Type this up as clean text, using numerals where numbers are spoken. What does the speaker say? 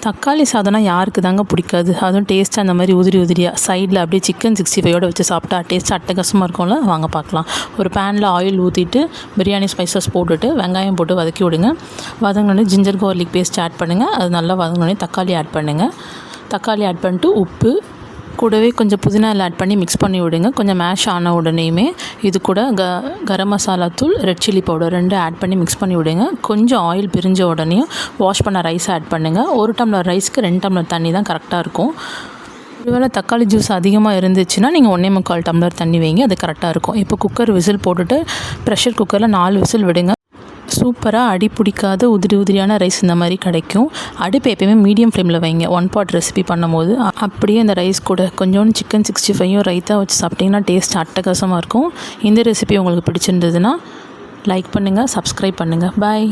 தக்காளி சாதம்னா யாருக்கு தாங்க பிடிக்காது? அதுவும் டேஸ்ட்டாக அந்த மாதிரி உதிரி உதிரியாக சைடில் அப்படியே சிக்கன் 65 வச்சு சாப்பிட்டா டேஸ்ட் அட்டகாசமாக இருக்கும்ல. வாங்க பார்க்கலாம். ஒரு பேனில் ஆயில் ஊற்றிட்டு பிரியாணி ஸ்பைசஸ் போட்டுட்டு வெங்காயம் போட்டு வதக்கி விடுங்க. வதங்கினோடனே ஜிஞ்சர் கார்லிக் பேஸ்ட் ஆட் பண்ணுங்கள். அது நல்லா வதங்கினோடனே தக்காளி ஆட் பண்ணுங்கள். தக்காளி ஆட் பண்ணிட்டு உப்பு கூடவே கொஞ்சம் புதினா ஆட் பண்ணி மிக்ஸ் பண்ணி விடுங்க. கொஞ்சம் மேஷ் ஆன உடனேயுமே இது கூட கரம் மசாலா தூள், ரெட் சில்லி பவுடர் 2 ஆட் பண்ணி மிக்ஸ் பண்ணி விடுங்க. கொஞ்சம் ஆயில் பிரிஞ்ச உடனேயும் வாஷ் பண்ண ரைஸ் ஆட் பண்ணுங்கள். 1 டம்ளர் ரைஸ்க்கு 2 டம்ளர் தண்ணி தான் கரெக்டாக இருக்கும். ஒருவேளை தக்காளி ஜூஸ் அதிகமாக இருந்துச்சுன்னா நீங்கள் 1.25 டம்ளர் தண்ணி வைங்க, அது கரெக்டாக இருக்கும். இப்போ குக்கர் விசில் போட்டுட்டு ப்ரெஷர் குக்கரில் 4 விசில் விடுங்க. சூப்பராக அடி பிடிக்காத உதிரி உதிரியான ரைஸ் இந்த மாதிரி கிடைக்கும். அடுப்பு எப்பயுமே மீடியம் ஃப்ளேமில் வைங்க. 1 பாட் ரெசிபி பண்ணும்போது அப்படியே அந்த ரைஸ் கூட கொஞ்சோண்டு சிக்கன் 65 ரைத்தா வச்சு சாப்பிட்டிங்கன்னா டேஸ்ட் அட்டகாசமாக இருக்கும். இந்த ரெசிபி உங்களுக்கு பிடிச்சிருந்ததுன்னா லைக் பண்ணுங்கள், சப்ஸ்கிரைப் பண்ணுங்கள். பாய்.